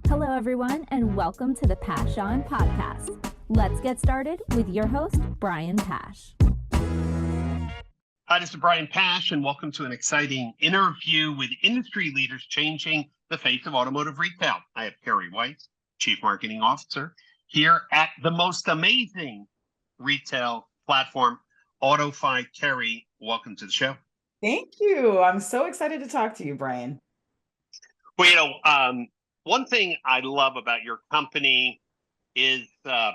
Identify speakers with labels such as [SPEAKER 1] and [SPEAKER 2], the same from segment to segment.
[SPEAKER 1] Hello, everyone, and welcome to the Pash On Podcast. Let's get started with your host, Brian Pash.
[SPEAKER 2] Hi, this is Brian Pash, and welcome to an exciting interview with industry leaders changing the face of automotive retail. I have Kerri, Chief Marketing Officer, here at the most amazing retail platform, AutoFi. Kerri, welcome to the show.
[SPEAKER 3] Thank you. I'm so excited to talk to you, Brian.
[SPEAKER 2] Well, one thing I love about your company is the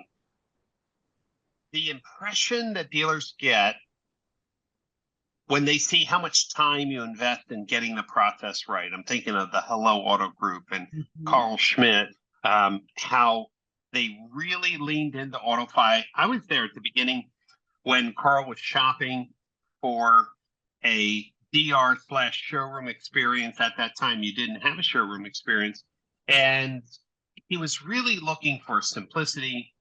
[SPEAKER 2] impression that dealers get when they see how much time you invest in getting the process right. I'm thinking of the Hello Auto Group and Carl Schmidt, how they really leaned into AutoFi. I was there at the beginning when Carl was shopping for a DR/showroom experience. At that time, you didn't have a showroom experience. And he was really looking for simplicity,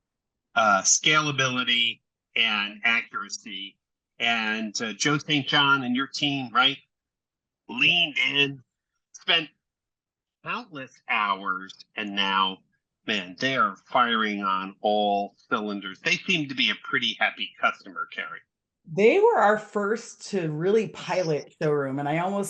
[SPEAKER 2] scalability, and accuracy. And Joe St. John and your team, right, leaned in, spent countless hours, and now, man, they are firing on all cylinders. They seem to be a pretty happy customer, Kerri.
[SPEAKER 3] They were our first to really pilot showroom, and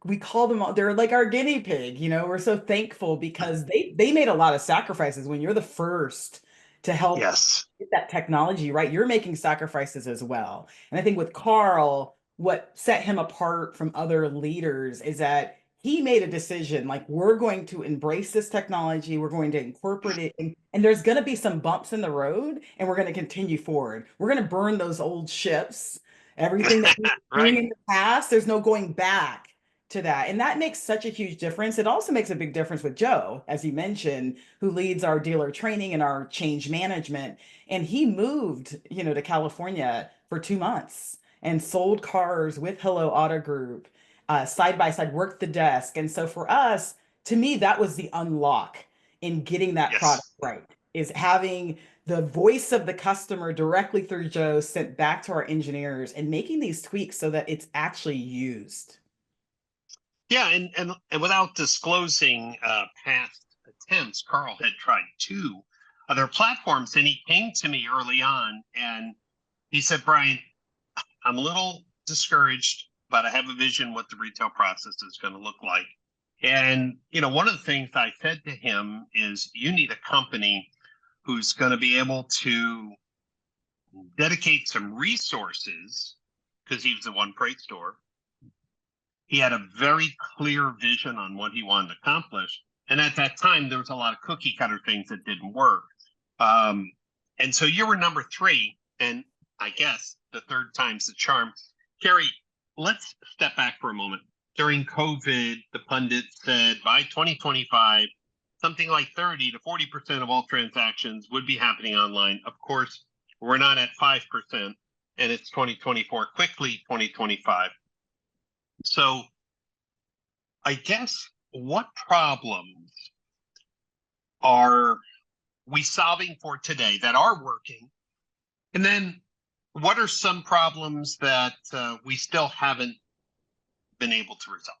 [SPEAKER 3] we call them, they're like our guinea pig. We're so thankful because they made a lot of sacrifices. When you're the first to help get that technology right, you're making sacrifices as well. And I think with Carl, what set him apart from other leaders is that he made a decision, like, we're going to embrace this technology, we're going to incorporate it, and there's going to be some bumps in the road, and we're going to continue forward. We're going to burn those old ships, everything that we've been doing in the past, there's no going back to that. And that makes such a huge difference. It also makes a big difference with Joe, as you mentioned, who leads our dealer training and our change management. And he moved, to California for 2 months and sold cars with Hello Auto Group, side by side, worked the desk. And so for us, to me, that was the unlock in getting that product right, is having the voice of the customer directly through Joe sent back to our engineers and making these tweaks so that it's actually used.
[SPEAKER 2] Yeah, and without disclosing past attempts, Carl had tried 2 other platforms, and he came to me early on and he said, Brian, I'm a little discouraged, but I have a vision what the retail process is going to look like. And, one of the things I said to him is, you need a company who's going to be able to dedicate some resources, because he was a one freight store. He had a very clear vision on what he wanted to accomplish. And at that time, there was a lot of cookie cutter things that didn't work. And so you were number 3, and I guess the third time's the charm. Kerri, let's step back for a moment. During COVID, the pundits said by 2025, something like 30 to 40% of all transactions would be happening online. Of course, we're not at 5%, and it's 2024, quickly 2025. So I guess, what problems are we solving for today that are working? And then what are some problems that we still haven't been able to resolve?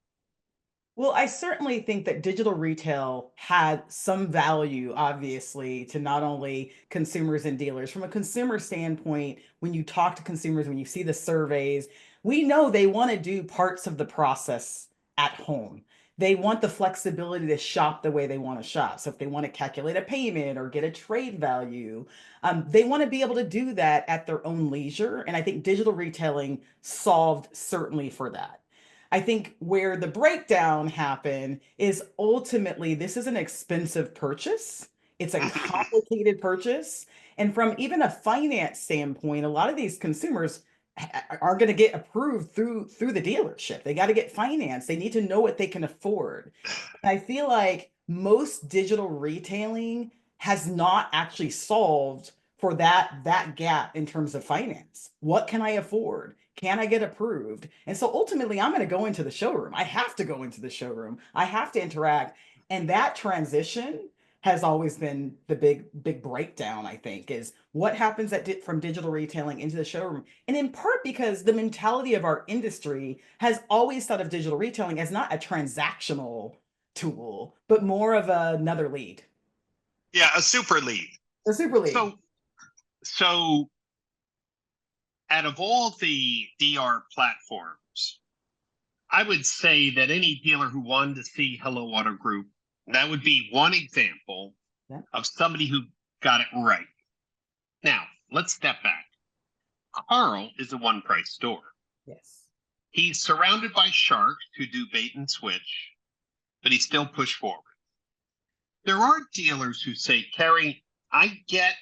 [SPEAKER 3] Well, I certainly think that digital retail had some value, obviously, to not only consumers and dealers. From a consumer standpoint, when you talk to consumers, when you see the surveys, we know they want to do parts of the process at home. They want the flexibility to shop the way they want to shop. So if they want to calculate a payment or get a trade value, they want to be able to do that at their own leisure. And I think digital retailing solved certainly for that. I think where the breakdown happened is, ultimately, this is an expensive purchase. It's a complicated purchase. And from even a finance standpoint, a lot of these consumers are going to get approved through the dealership. They got to get financed. They need to know what they can afford. And I feel like most digital retailing has not actually solved for that gap in terms of finance. What can I afford? Can I get approved? And so ultimately, I'm going to go into the showroom. I have to go into the showroom. I have to interact. And that transition has always been the big breakdown, I think, is what happens from digital retailing into the showroom. And in part because the mentality of our industry has always thought of digital retailing as not a transactional tool, but more of another lead.
[SPEAKER 2] Yeah, a super lead.
[SPEAKER 3] A super lead.
[SPEAKER 2] So out of all the DR platforms, I would say that any dealer who wanted to see Hello Auto Group, that would be one example of somebody who got it right. Now, let's step back. Carl is a one-price store.
[SPEAKER 3] Yes.
[SPEAKER 2] He's surrounded by sharks who do bait and switch, but he still pushed forward. There are dealers who say, Kerri, I get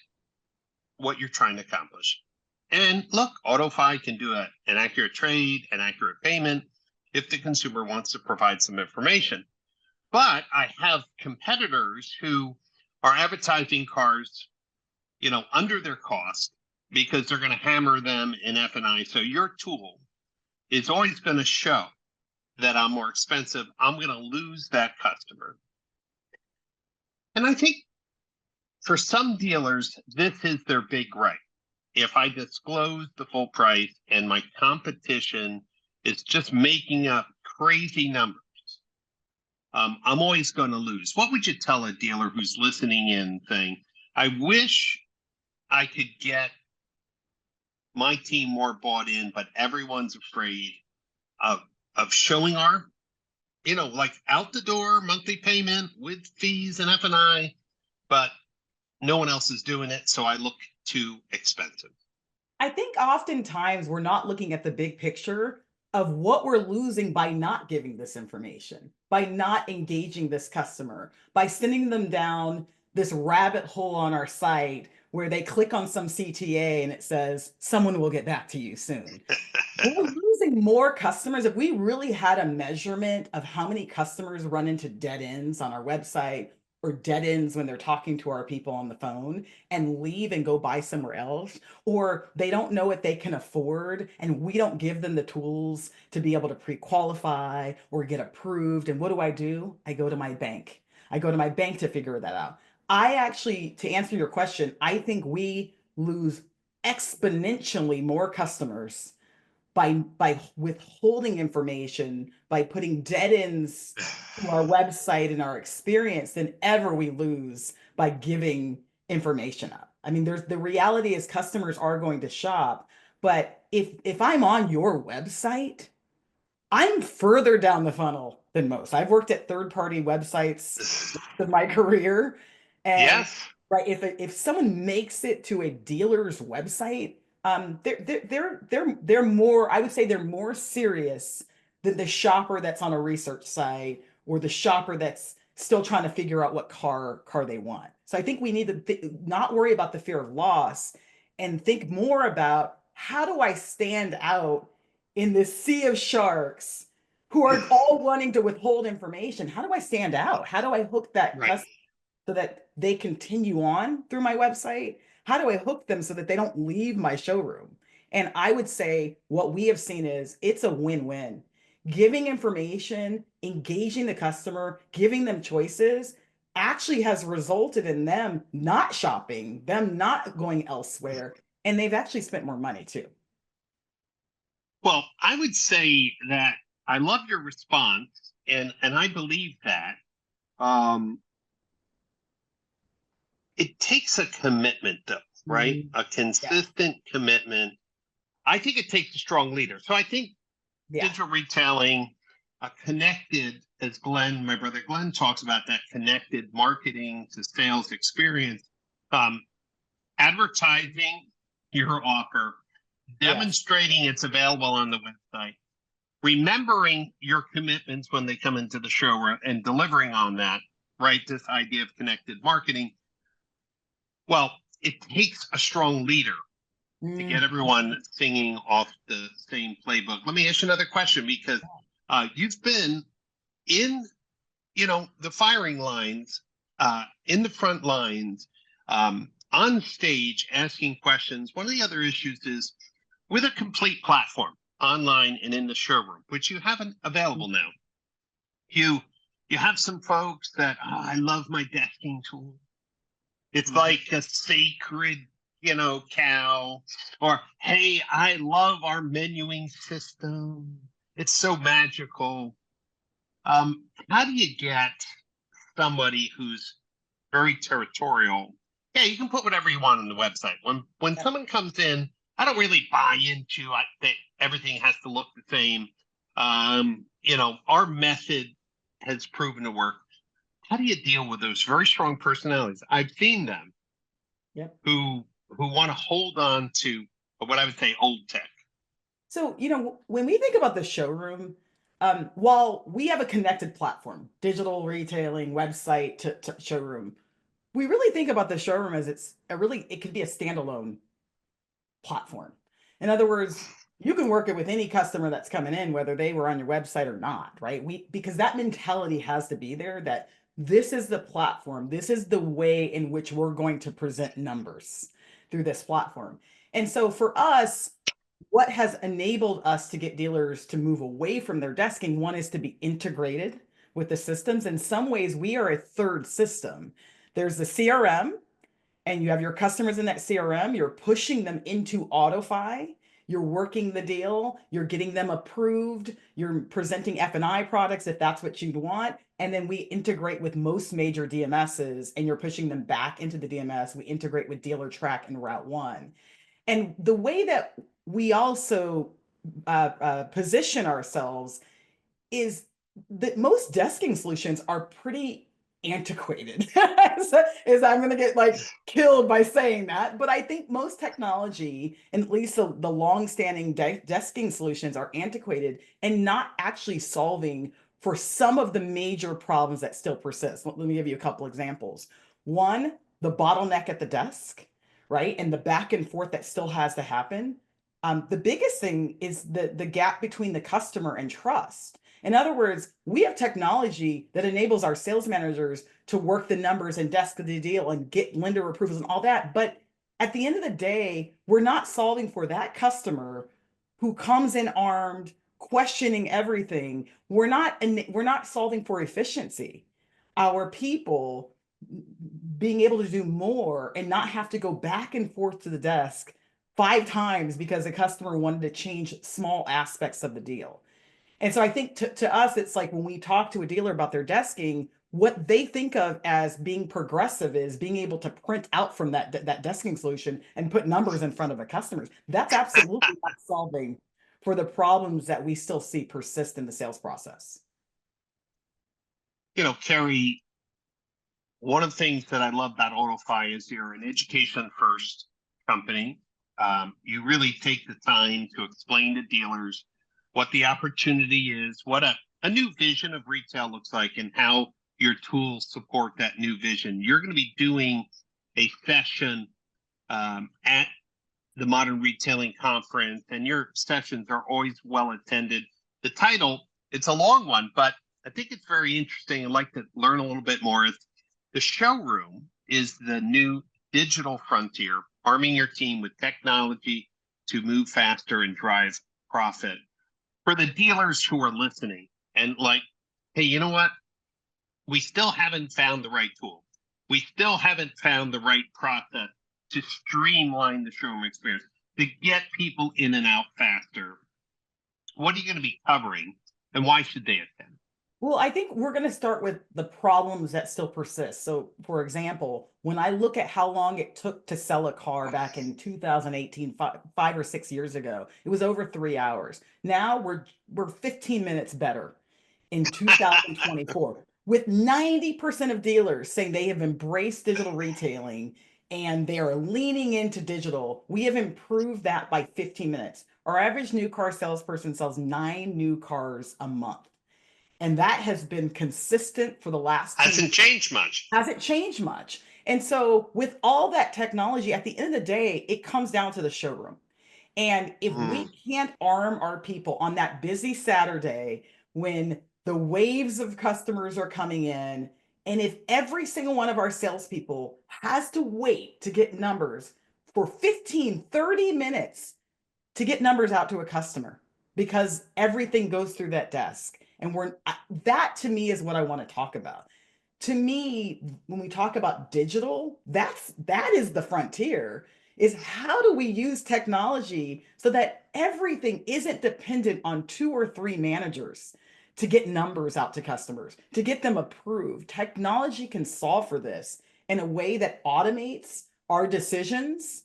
[SPEAKER 2] what you're trying to accomplish. And look, AutoFi can do an accurate trade, an accurate payment, if the consumer wants to provide some information. But I have competitors who are advertising cars, under their cost because they're going to hammer them in F&I. So your tool is always going to show that I'm more expensive. I'm going to lose that customer. And I think for some dealers, this is their big right. If I disclose the full price and my competition is just making up crazy numbers, I'm always going to lose. What would you tell a dealer who's listening in saying, I wish I could get my team more bought in, but everyone's afraid of showing our, like out the door monthly payment with fees and F&I, but no one else is doing it, so I look too expensive.
[SPEAKER 3] I think oftentimes we're not looking at the big picture of what we're losing by not giving this information, by not engaging this customer, by sending them down this rabbit hole on our site where they click on some CTA and it says, someone will get back to you soon. We're losing more customers. If we really had a measurement of how many customers run into dead ends on our website or dead ends when they're talking to our people on the phone and leave and go buy somewhere else, or they don't know what they can afford and we don't give them the tools to be able to pre-qualify or get approved. And what do? I go to my bank. I go to my bank to figure that out. I actually, to answer your question, I think we lose exponentially more customers by withholding information, by putting dead ends to our website and our experience than ever we lose by giving information up. I mean, the reality is customers are going to shop, but if I'm on your website, I'm further down the funnel than most. I've worked at third-party websites in my career, and
[SPEAKER 2] yes,
[SPEAKER 3] right, if someone makes it to a dealer's website, they're more, I would say they're more serious than the shopper that's on a research site or the shopper that's still trying to figure out what car they want. So I think we need to not worry about the fear of loss and think more about how do I stand out in this sea of sharks who are all wanting to withhold information? How do I stand out? How do I hook that
[SPEAKER 2] right.
[SPEAKER 3] customer so that they continue on through my website? How do I hook them so that they don't leave my showroom? And I would say what we have seen is it's a win-win. Giving information, engaging the customer, giving them choices actually has resulted in them not shopping, them not going elsewhere, and they've actually spent more money too.
[SPEAKER 2] Well, I would say that I love your response, and I believe that. It takes a commitment, though, right?
[SPEAKER 3] Mm-hmm.
[SPEAKER 2] A consistent commitment. I think it takes a strong leader. So I think digital retailing, connected, as my brother Glenn talks about, that connected marketing to sales experience, advertising your offer, demonstrating it's available on the website, remembering your commitments when they come into the showroom and delivering on that, right? This idea of connected marketing. Well, it takes a strong leader to get everyone singing off the same playbook. Let me ask you another question, because you've been in, the firing lines, in the front lines, on stage asking questions. One of the other issues is with a complete platform online and in the showroom, which you have available now. You have some folks that, I love my desking tool. It's like a sacred, cow. Or, hey, I love our menuing system. It's so magical. How do you get somebody who's very territorial? Yeah, you can put whatever you want on the website. When
[SPEAKER 3] Yep.
[SPEAKER 2] someone comes in, I don't really buy into that everything has to look the same. Our method has proven to work. How do you deal with those very strong personalities? I've seen them
[SPEAKER 3] Yep.
[SPEAKER 2] who want to hold on to what I would say old tech.
[SPEAKER 3] So, when we think about the showroom, while we have a connected platform, digital retailing, website to showroom, we really think about the showroom as it can be a standalone platform. In other words, you can work it with any customer that's coming in, whether they were on your website or not, right? Because that mentality has to be there that this is the platform, this is the way in which we're going to present numbers through this platform. And so for us, what has enabled us to get dealers to move away from their desking, one is to be integrated with the systems. In some ways, we are a third system. There's the CRM, and you have your customers in that CRM, you're pushing them into AutoFi, you're working the deal, you're getting them approved, you're presenting F&I products if that's what you'd want. And then we integrate with most major DMSs and you're pushing them back into the DMS. We integrate with Dealer Track and Route One. And the way that we also position ourselves is that most desking solutions are pretty antiquated. Is I'm going to get like killed by saying that, but I think most technology, and at least the long-standing desking solutions, are antiquated and not actually solving for some of the major problems that still persist. Let me give you a couple examples. One, the bottleneck at the desk, right, and the back and forth that still has to happen. The biggest thing is the gap between the customer and trust. In other words, we have technology that enables our sales managers to work the numbers and desk the deal and get lender approvals and all that. But at the end of the day, we're not solving for that customer who comes in armed, questioning everything. We're not solving for efficiency. Our people being able to do more and not have to go back and forth to the desk 5 times because the customer wanted to change small aspects of the deal. And so I think to us, it's like when we talk to a dealer about their desking, what they think of as being progressive is being able to print out from that desking solution and put numbers in front of the customers. That's absolutely not solving for the problems that we still see persist in the sales process.
[SPEAKER 2] Kerri, one of the things that I love about AutoFi is you're an education first company. You really take the time to explain to dealers what the opportunity is, what a new vision of retail looks like, and how your tools support that new vision. You're going to be doing a session at the Modern Retailing Conference, and your sessions are always well attended. The title, it's a long one, but I think it's very interesting. I'd like to learn a little bit more. The showroom is the new digital frontier, arming your team with technology to move faster and drive profit. For the dealers who are listening and like, hey, you know what? We still haven't found the right tool. We still haven't found the right process to streamline the showroom experience, to get people in and out faster. What are you going to be covering and why should they attend?
[SPEAKER 3] Well, I think we're going to start with the problems that still persist. So, for example, when I look at how long it took to sell a car back in 2018, 5 or 6 years ago, it was over 3 hours. Now we're 15 minutes better in 2024, with 90% of dealers saying they have embraced digital retailing and they are leaning into digital. We have improved that by 15 minutes. Our average new car salesperson sells 9 new cars a month. And that has been consistent for the last 2 years.
[SPEAKER 2] Hasn't changed much.
[SPEAKER 3] Hasn't changed much. And so with all that technology, at the end of the day, it comes down to the showroom. And if we can't arm our people on that busy Saturday when the waves of customers are coming in, and if every single one of our salespeople has to wait to get numbers for 15, 30 minutes to get numbers out to a customer because everything goes through that desk. And that to me is what I want to talk about. To me, when we talk about digital, that is the frontier, is how do we use technology so that everything isn't dependent on 2 or 3 managers to get numbers out to customers, to get them approved. Technology can solve for this in a way that automates our decisions,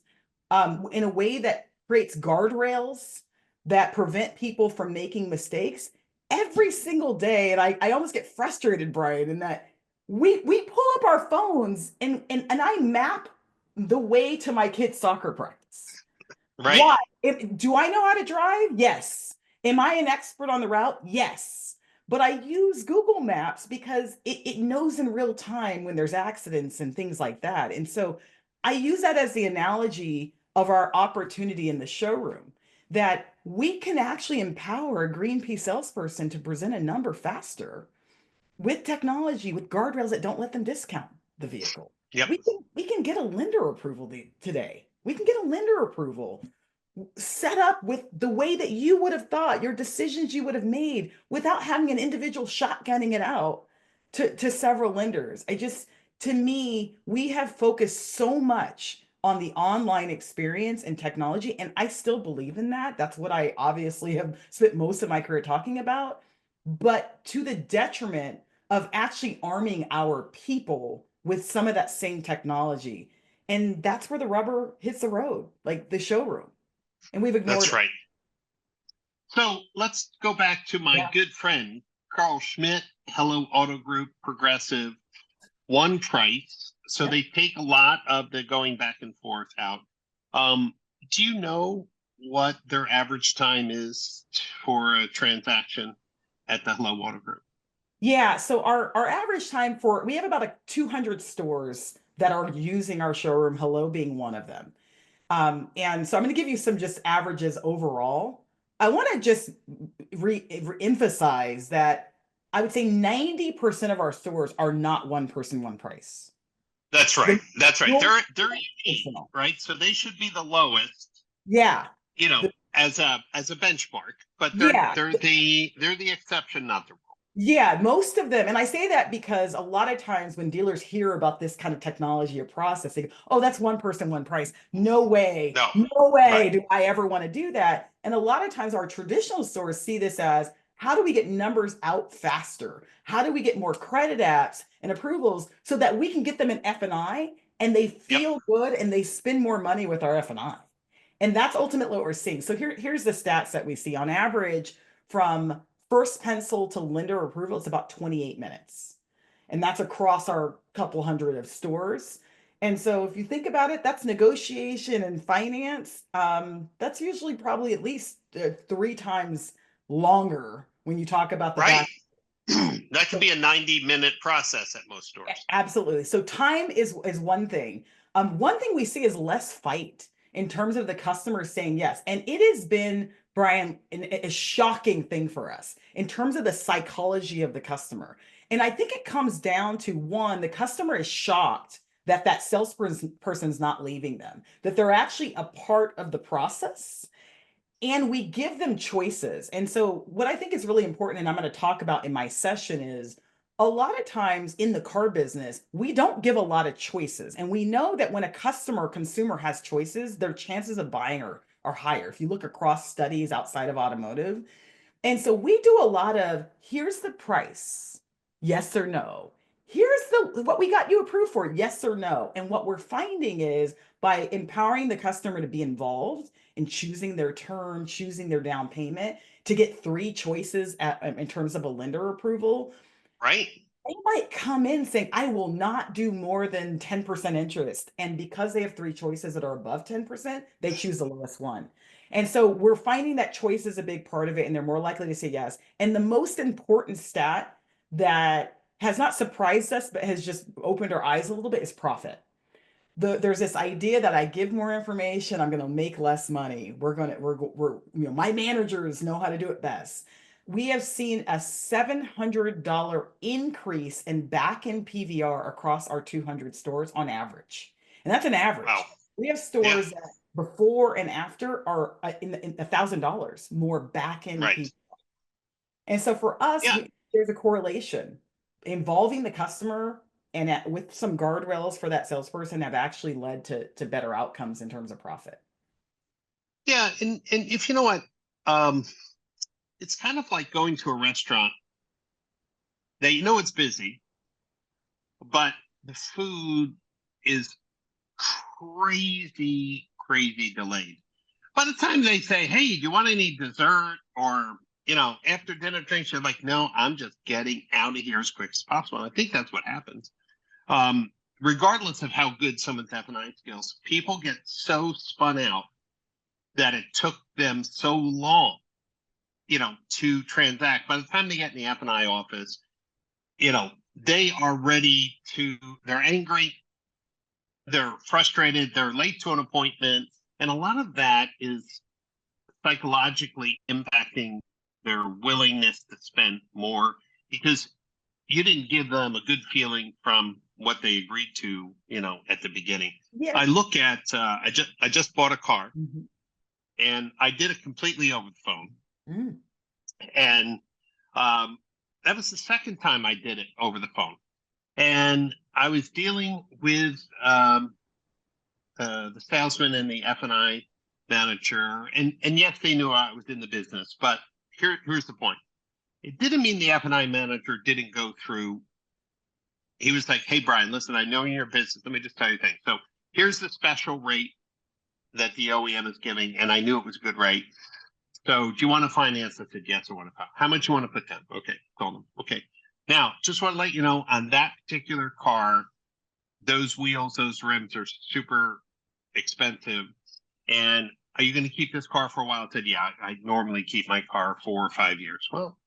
[SPEAKER 3] in a way that creates guardrails that prevent people from making mistakes every single day. And I almost get frustrated, Brian, in that we pull up our phones and I map the way to my kid's soccer practice.
[SPEAKER 2] Right.
[SPEAKER 3] Why? Do I know how to drive? Yes. Am I an expert on the route? Yes. But I use Google Maps because it knows in real time when there's accidents and things like that. And so I use that as the analogy of our opportunity in the showroom, that we can actually empower a Greenpeace salesperson to present a number faster with technology, with guardrails that don't let them discount the vehicle.
[SPEAKER 2] Yep.
[SPEAKER 3] We can get a lender approval today. We can get a lender approval set up with the way that you would have thought, your decisions you would have made without having an individual shotgunning it out to several lenders. To me, we have focused so much on the online experience and technology, and I still believe in that. That's what I obviously have spent most of my career talking about, but to the detriment of actually arming our people with some of that same technology. And that's where the rubber hits the road, like the showroom. And we've ignored
[SPEAKER 2] That's
[SPEAKER 3] it.
[SPEAKER 2] right. So let's go back to my good friend, Carl Schmidt, Hello Auto Group, Progressive, one price. So they take a lot of the going back and forth out. Do you know what their average time is for a transaction at the Hello Auto Group?
[SPEAKER 3] Yeah, so our average time we have about 200 stores that are using our showroom, Hello being one of them. And so I'm going to give you some just averages overall. I want to just emphasize that I would say 90% of our stores are not one person, one price.
[SPEAKER 2] That's right. That's right. They're unique,
[SPEAKER 3] Personal.
[SPEAKER 2] right? So they should be the lowest.
[SPEAKER 3] Yeah.
[SPEAKER 2] As a benchmark, but
[SPEAKER 3] Yeah.
[SPEAKER 2] they're the exception, not the rule.
[SPEAKER 3] Yeah, most of them. And I say that because a lot of times when dealers hear about this kind of technology or process, they go, oh, that's one person, one price. No way. No way
[SPEAKER 2] Right.
[SPEAKER 3] do I ever want to do that. And a lot of times our traditional stores see this as, how do we get numbers out faster? How do we get more credit apps and approvals so that we can get them in F&I and they feel good and they spend more money with our F&I? And that's ultimately what we're seeing. So here's the stats that we see on average from first pencil to lender approval. It's about 28 minutes. And that's across our couple hundred of stores. And so if you think about it, that's negotiation and finance. That's usually probably at least 3 times longer when you talk about the back.
[SPEAKER 2] That could be a 90-minute process at most stores.
[SPEAKER 3] Absolutely. So time is one thing. One thing we see is less fight in terms of the customer saying yes. And it has been, Brian, a shocking thing for us in terms of the psychology of the customer. And I think it comes down to, one, the customer is shocked that salesperson's not leaving them, that they're actually a part of the process. And we give them choices. And so what I think is really important, and I'm going to talk about in my session, is a lot of times in the car business, we don't give a lot of choices. And we know that when a consumer has choices, their chances of buying are higher. If you look across studies outside of automotive. And so we do a lot of, here's the price, yes or no. Here's what we got you approved for, yes or no. And what we're finding is, by empowering the customer to be involved in choosing their term, choosing their down payment, to get 3 choices in terms of a lender approval.
[SPEAKER 2] Right.
[SPEAKER 3] They might come in saying, I will not do more than 10% interest. And because they have 3 choices that are above 10%, they choose the lowest one. And so we're finding that choice is a big part of it, and they're more likely to say yes. And the most important stat that has not surprised us, but has just opened our eyes a little bit, is profit. There's this idea that I give more information, I'm going to make less money. My managers know how to do it best. We have seen a $700 increase in back-end PVR across our 200 stores on average. And that's an average.
[SPEAKER 2] Wow.
[SPEAKER 3] We have stores that before and after are in $1,000 more back-end PVR. And so for us, there's a correlation. Involving the customer and with some guardrails for that salesperson have actually led to better outcomes in terms of profit.
[SPEAKER 2] Yeah, and if you know what, it's kind of like going to a restaurant They know it's busy, but the food is crazy, crazy delayed. By the time they say, hey, do you want any dessert or, after dinner drinks, you're like, no, I'm just getting out of here as quick as possible. And I think that's what happens. Regardless of how good someone's F&I skills, people get so spun out that it took them so long, to transact. By the time they get in the F&I office, they are ready they're angry, they're frustrated, they're late to an appointment. And a lot of that is psychologically impacting their willingness to spend more because you didn't give them a good feeling from what they agreed to, at the beginning.
[SPEAKER 3] Yeah.
[SPEAKER 2] I look at, I just bought a car and I did it completely over the phone. And that was the second time I did it over the phone. And I was dealing with the salesman and the F&I manager. And yes, they knew I was in the business, but here's the point. It didn't mean the F&I manager didn't go through. He was like, hey, Brian, listen, I know you're in your business. Let me just tell you things. So here's the special rate that the OEM is giving. And I knew it was a good rate. So do you want to finance? I said, yes, I want to. How much you want to put down? Okay, told him. Okay. Now, just want to let you know on that particular car, those wheels, those rims are super expensive. And are you going to keep this car for a while? I said, yeah, I normally keep my car 4 or 5 years. Well,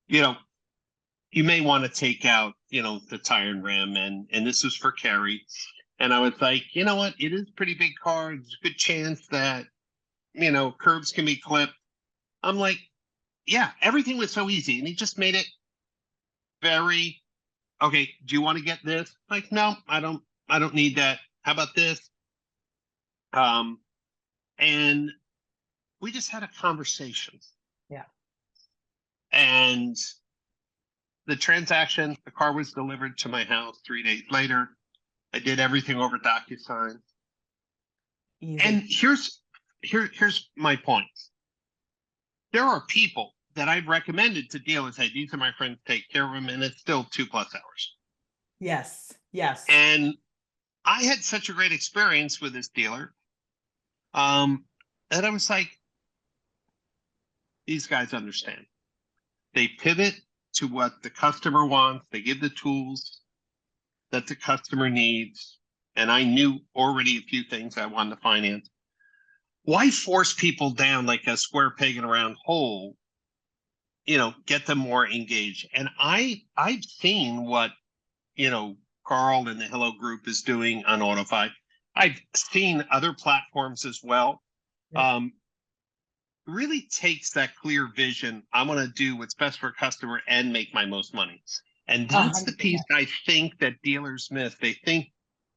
[SPEAKER 2] you may want to take out, the tire and rim. And this is for Kerri. And I was like, you know what? It is a pretty big car. There's a good chance that, curbs can be clipped. I'm like, yeah, everything was so easy. And he just made it very, okay, do you want to get this? Like, no, I don't need that. How about this? And we just had a conversation.
[SPEAKER 3] Yeah.
[SPEAKER 2] And the transaction, the car was delivered to my house 3 days later. I did everything over DocuSign. Easy. And here's my point. There are people that I've recommended to dealers, hey, these are my friends, take care of them, and it's still 2+ hours.
[SPEAKER 3] Yes.
[SPEAKER 2] And I had such a great experience with this dealer. And I was like, these guys understand. They pivot to what the customer wants. They give the tools that the customer needs. And I knew already a few things I wanted to finance. Why force people down like a square peg in a round hole? Get them more engaged. And I've seen what, Carl and the Hello Group is doing on AutoFi. I've seen other platforms as well. Yeah. Really takes that clear vision. I want to do what's best for a customer and make my most money. And that's 100%. The piece I think that dealers miss. They think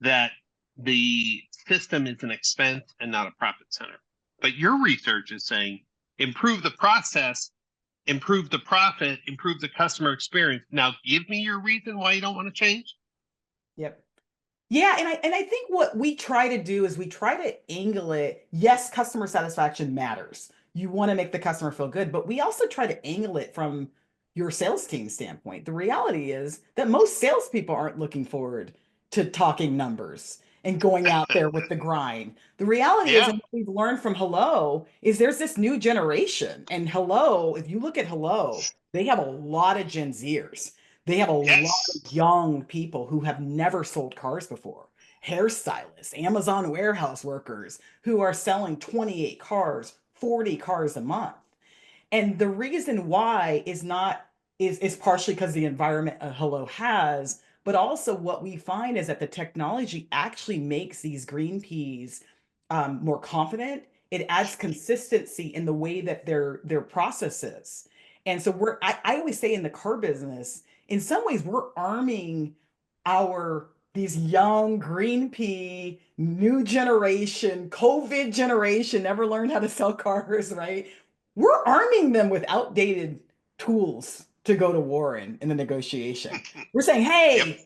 [SPEAKER 2] that the system is an expense and not a profit center. But your research is saying improve the process, improve the profit, improve the customer experience. Now, give me your reason why you don't want to change.
[SPEAKER 3] Yep. Yeah, and I think what we try to do is we try to angle it. Yes, customer satisfaction matters. You want to make the customer feel good, but we also try to angle it from your sales team standpoint. The reality is that most salespeople aren't looking forward to talking numbers and going out there with the grind. The reality is, and what we've learned from Hello is there's this new generation. And Hello, if you look at Hello, they have a lot of Gen Zers. They have a lot of young people who have never sold cars before. Hairstylists, Amazon warehouse workers who are selling 28 cars, 40 cars a month. And the reason why is partially because the environment Hello has, but also what we find is that the technology actually makes these green peas more confident. It adds consistency in the way that their process is. And so I always say in the car business, in some ways, we're arming these young green pea, new generation, COVID generation, never learned how to sell cars, right? We're arming them with outdated tools to go to war in the negotiation. We're saying, hey,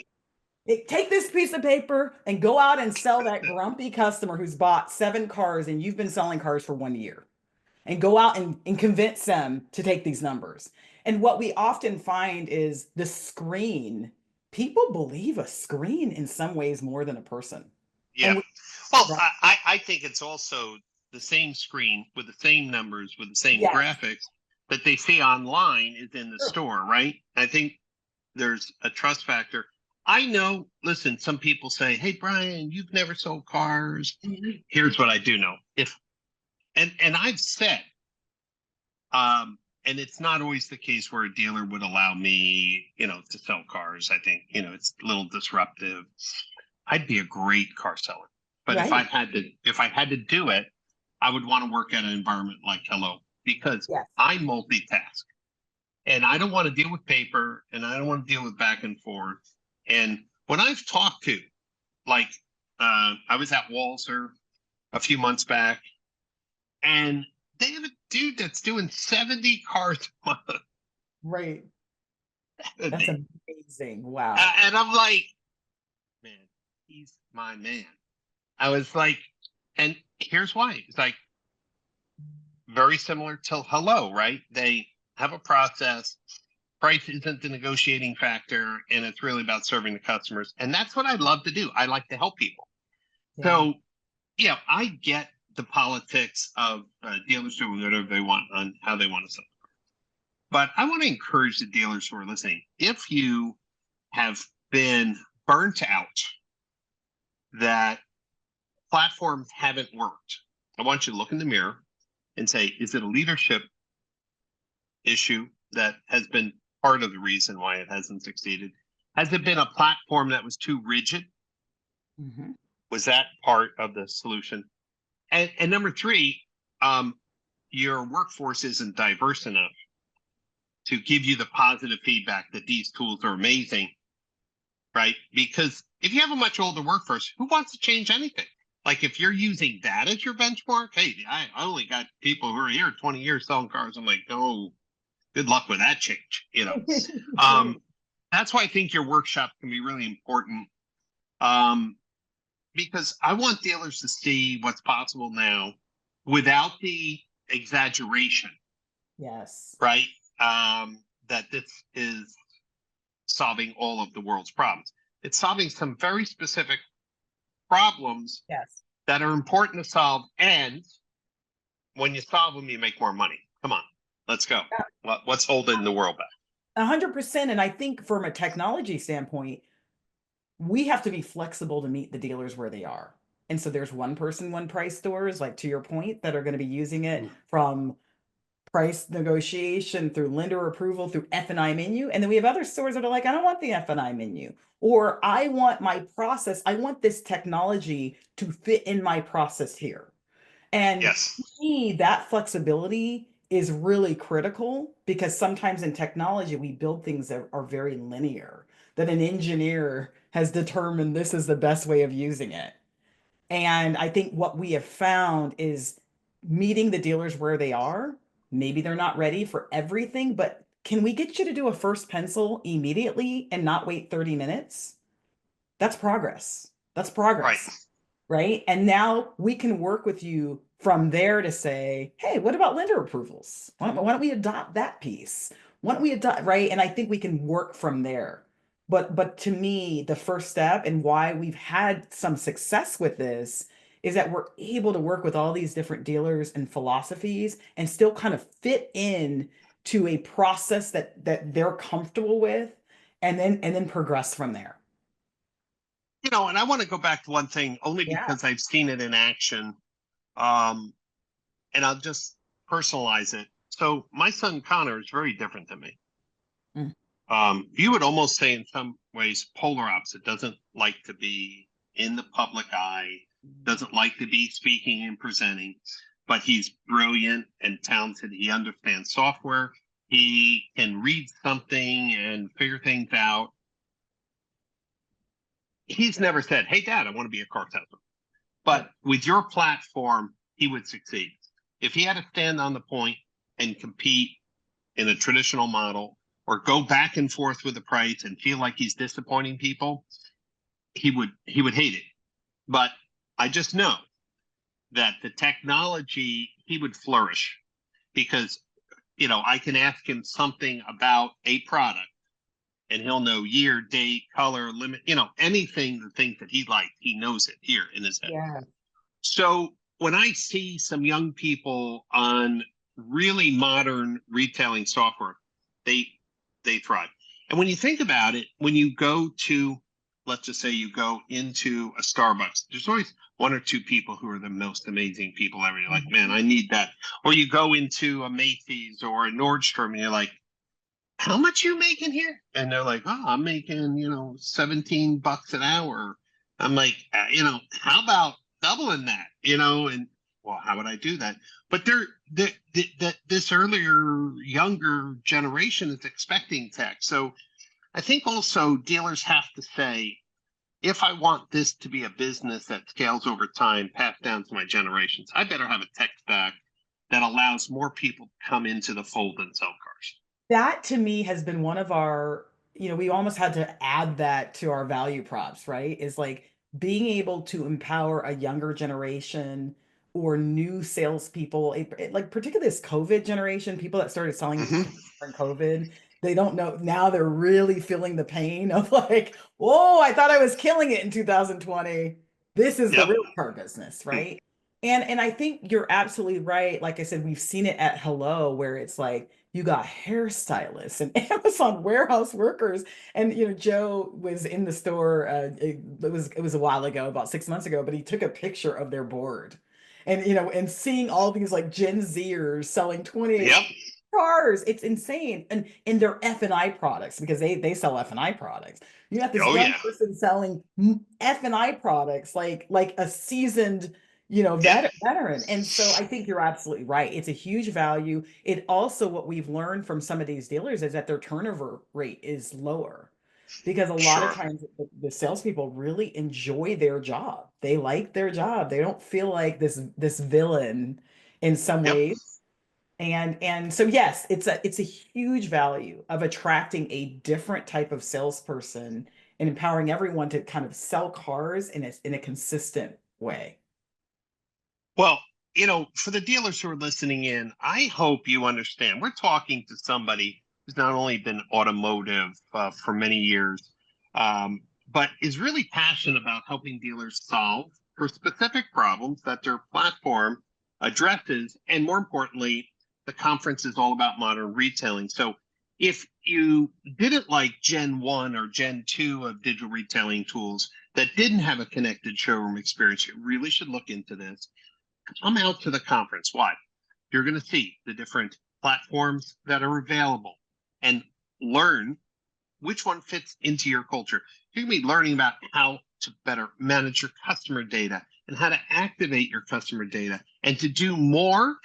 [SPEAKER 3] take this piece of paper and go out and sell that grumpy customer who's bought 7 cars and you've been selling cars for 1 year. And go out and convince them to take these numbers. And what we often find is the screen. People believe a screen in some ways more than a person.
[SPEAKER 2] Yeah.
[SPEAKER 3] And we,
[SPEAKER 2] Well,
[SPEAKER 3] right.
[SPEAKER 2] I think it's also the same screen with the same numbers, with the same
[SPEAKER 3] Yes.
[SPEAKER 2] graphics that they see online is in the
[SPEAKER 3] Sure.
[SPEAKER 2] store, right? I think there's a trust factor. I know, listen, some people say, hey, Brian, you've never sold cars.
[SPEAKER 3] Mhm.
[SPEAKER 2] Here's what I do know. If and I've said, and it's not always the case where a dealer would allow me, to sell cars. I think, it's a little disruptive. I'd be a great car seller. But
[SPEAKER 3] Right.
[SPEAKER 2] if I had to do it, I would want to work at an environment like Hello because
[SPEAKER 3] Yes.
[SPEAKER 2] I multitask and I don't want to deal with paper and I don't want to deal with back and forth. And when I've talked to, like, I was at Walzer a few months back and they have a dude that's doing 70 cars a month
[SPEAKER 3] Right.
[SPEAKER 2] a
[SPEAKER 3] That's
[SPEAKER 2] day.
[SPEAKER 3] amazing. Wow.
[SPEAKER 2] And I'm like, man, he's my man. I was like, and here's why. It's like very similar to Hello, right? They have a process. Price isn't the negotiating factor, and it's really about serving the customers. And that's what I love to do. I like to help people.
[SPEAKER 3] Yeah.
[SPEAKER 2] So, yeah, I get the politics of dealers doing whatever they want on how they want to sell. But I want to encourage the dealers who are listening. If you have been burnt out that platforms haven't worked, I want you to look in the mirror and say, is it a leadership issue that has been part of the reason why it hasn't succeeded? Has it been a platform that was too rigid?
[SPEAKER 3] Mm-hmm.
[SPEAKER 2] Was that part of the solution? And number three, your workforce isn't diverse enough to give you the positive feedback that these tools are amazing, right? Because if you have a much older workforce, who wants to change anything? Like if you're using that as your benchmark, hey, I only got people who are here 20 years selling cars. I'm like, oh, good luck with that change. That's why I think your workshop can be really important. Because I want dealers to see what's possible now without the exaggeration,
[SPEAKER 3] Yes.
[SPEAKER 2] right? That this is solving all of the world's problems. It's solving some very specific problems
[SPEAKER 3] Yes.
[SPEAKER 2] that are important to solve. And when you solve them, you make more money. Come on, let's go. What's holding the world back?
[SPEAKER 3] 100%. And I think from a technology standpoint, we have to be flexible to meet the dealers where they are. And so there's one person, one price stores, like to your point, that are going to be using it from price negotiation through lender approval through F&I menu. And then we have other stores that are like, I don't want the F&I menu, or I want my process. I want this technology to fit in my process here. And
[SPEAKER 2] Yes.
[SPEAKER 3] to me, that flexibility is really critical because sometimes in technology, we build things that are very linear, that an engineer has determined this is the best way of using it. And I think what we have found is meeting the dealers where they are. Maybe they're not ready for everything, but can we get you to do a first pencil immediately and not wait 30 minutes? That's progress. That's
[SPEAKER 2] Right.
[SPEAKER 3] progress. Right. And now we can work with you from there to say, hey, what about lender approvals? Why don't we adopt that piece? Why don't we adopt, right? And I think we can work from there. But to me, the first step and why we've had some success with this is that we're able to work with all these different dealers and philosophies and still kind of fit in to a process that they're comfortable with and then progress from there.
[SPEAKER 2] And I want to go back to one thing only
[SPEAKER 3] Yeah.
[SPEAKER 2] because I've seen it in action. And I'll just personalize it. So my son Connor is very different than me.
[SPEAKER 3] Mm.
[SPEAKER 2] You would almost say in some ways polar opposite. Doesn't like to be in the public eye, doesn't like to be speaking and presenting, but he's brilliant and talented. He understands software. He can read something and figure things out. He's never said, hey, Dad, I want to be a car salesman. But with your platform, he would succeed. If he had to stand on the point and compete in a traditional model or go back and forth with the price and feel like he's disappointing people, he would hate it. But I just know that the technology, he would flourish because I can ask him something about a product and he'll know year, date, color, limit, anything, the things that he liked, he knows it here in his head.
[SPEAKER 3] Yeah.
[SPEAKER 2] So when I see some young people on really modern retailing software, they thrive. And when you think about it, when you go to, let's just say you go into a Starbucks, there's always one or two people who are the most amazing people ever. You're like, man, I need that. Or you go into a Macy's or a Nordstrom and you're like, how much you making here? And they're like, oh, I'm making, $17 an hour. I'm like, how about doubling that? And well, how would I do that? But this earlier, younger generation is expecting tech. So I think also dealers have to say, if I want this to be a business that scales over time, passed down to my generations, I better have a tech stack that allows more people to come into the fold and sell cars.
[SPEAKER 3] That to me has been one of our, we almost had to add that to our value props, right? Is like being able to empower a younger generation or new salespeople, like particularly this COVID generation, people that started selling
[SPEAKER 2] Mm-hmm.
[SPEAKER 3] during COVID, they don't know now they're really feeling the pain of like, whoa, I thought I was killing it in 2020. This is the
[SPEAKER 2] Yep.
[SPEAKER 3] real car business, right? And I think you're absolutely right. Like I said, we've seen it at Hello, where it's like you got hairstylists and Amazon warehouse workers. And Joe was in the store. It was a while ago, about 6 months ago, but he took a picture of their board, and seeing all these like Gen Zers selling 28
[SPEAKER 2] Yep.
[SPEAKER 3] cars. It's insane. And in their F&I products, because they sell F&I products. You have this
[SPEAKER 2] Oh
[SPEAKER 3] young
[SPEAKER 2] yeah.
[SPEAKER 3] person selling F&I products like a seasoned
[SPEAKER 2] Yeah.
[SPEAKER 3] veteran. And so I think you're absolutely right. It's a huge value. It also, what we've learned from some of these dealers is that their turnover rate is lower, because a lot of
[SPEAKER 2] Sure.
[SPEAKER 3] times the salespeople really enjoy their job. They like their job. They don't feel like this villain in some
[SPEAKER 2] Yep.
[SPEAKER 3] ways. And so yes, it's a huge value of attracting a different type of salesperson and empowering everyone to kind of sell cars in a consistent way.
[SPEAKER 2] Well, for the dealers who are listening in, I hope you understand. We're talking to somebody who's not only been automotive for many years, but is really passionate about helping dealers solve for specific problems that their platform addresses. And more importantly, the conference is all about modern retailing. So if you didn't like Gen 1 or Gen 2 of digital retailing tools that didn't have a connected showroom experience, you really should look into this. Come out to the conference. Why? You're going to see the different platforms that are available and learn which one fits into your culture. You're going to be learning about how to better manage your customer data and how to activate your customer data and to do more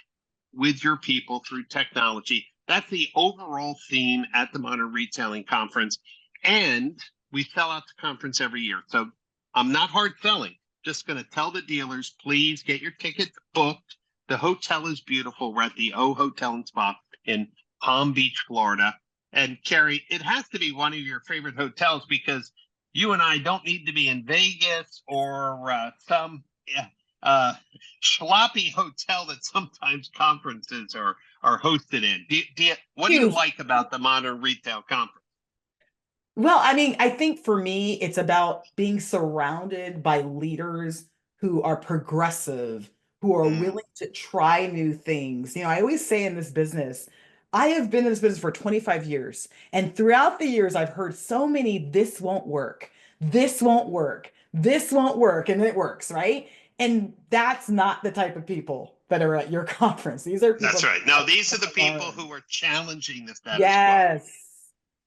[SPEAKER 2] with your people through technology. That's the overall theme at the Modern Retailing Conference. And we sell out the conference every year. So I'm not hard selling. Just going to tell the dealers, please get your tickets booked. The hotel is beautiful. We're at the O Hotel and Spa in Palm Beach, Florida. And Kerri, it has to be one of your favorite hotels because you and I don't need to be in Vegas or some sloppy hotel that sometimes conferences are hosted in. What do you
[SPEAKER 3] Huge.
[SPEAKER 2] like about the Modern Retail Conference?
[SPEAKER 3] Well, I mean, I think for me, it's about being surrounded by leaders who are progressive, who are willing to try new things. I always say in this business, I have been in this business for 25 years. And throughout the years, I've heard so many, this won't work, this won't work, this won't work, and it works, right? And that's not the type of people that are at your conference. These are people
[SPEAKER 2] That's right. Now, these are the
[SPEAKER 3] that
[SPEAKER 2] people
[SPEAKER 3] learn.
[SPEAKER 2] who are challenging the status quo.
[SPEAKER 3] Yes.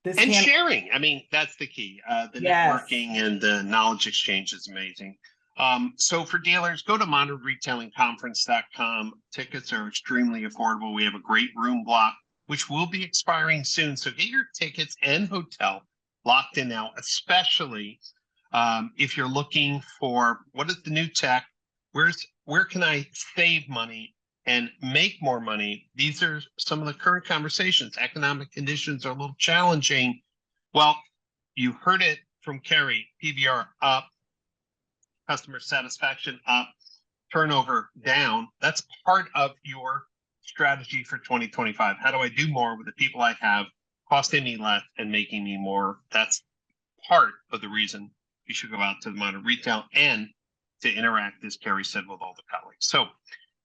[SPEAKER 3] This
[SPEAKER 2] And
[SPEAKER 3] can't,
[SPEAKER 2] sharing. I mean, that's the key. The
[SPEAKER 3] yes.
[SPEAKER 2] networking and the knowledge exchange is amazing. So for dealers, go to modernretailingconference.com. Tickets are extremely affordable. We have a great room block, which will be expiring soon. So get your tickets and hotel locked in now, especially if you're looking for what is the new tech? Where can I save money and make more money? These are some of the current conversations. Economic conditions are a little challenging. Well, you heard it from Kerri, PVR up, customer satisfaction up, turnover down. That's part of your strategy for 2025. How do I do more with the people I have, costing me less and making me more? That's part of the reason you should go out to the modern retail and to interact, as Kerri said, with all the colleagues. So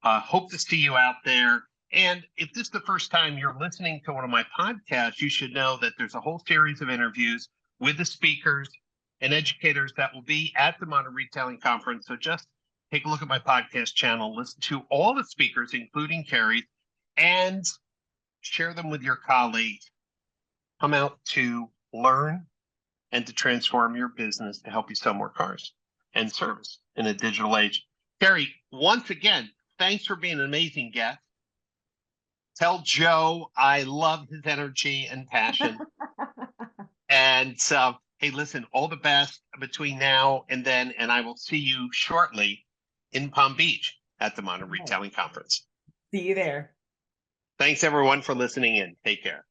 [SPEAKER 2] hope to see you out there. And if this is the first time you're listening to one of my podcasts, you should know that there's a whole series of interviews with the speakers and educators that will be at the Modern Retailing Conference. So just take a look at my podcast channel, listen to all the speakers, including Kerri, and share them with your colleagues. Come out to learn and to transform your business to help you sell more cars and service in a digital age. Kerri, once again, thanks for being an amazing guest. Tell Joe I love his energy and passion. And hey, listen, all the best between now and then, and I will see you shortly in Palm Beach at the Modern Retailing Conference.
[SPEAKER 3] See you there.
[SPEAKER 2] Thanks, everyone, for listening in. Take care.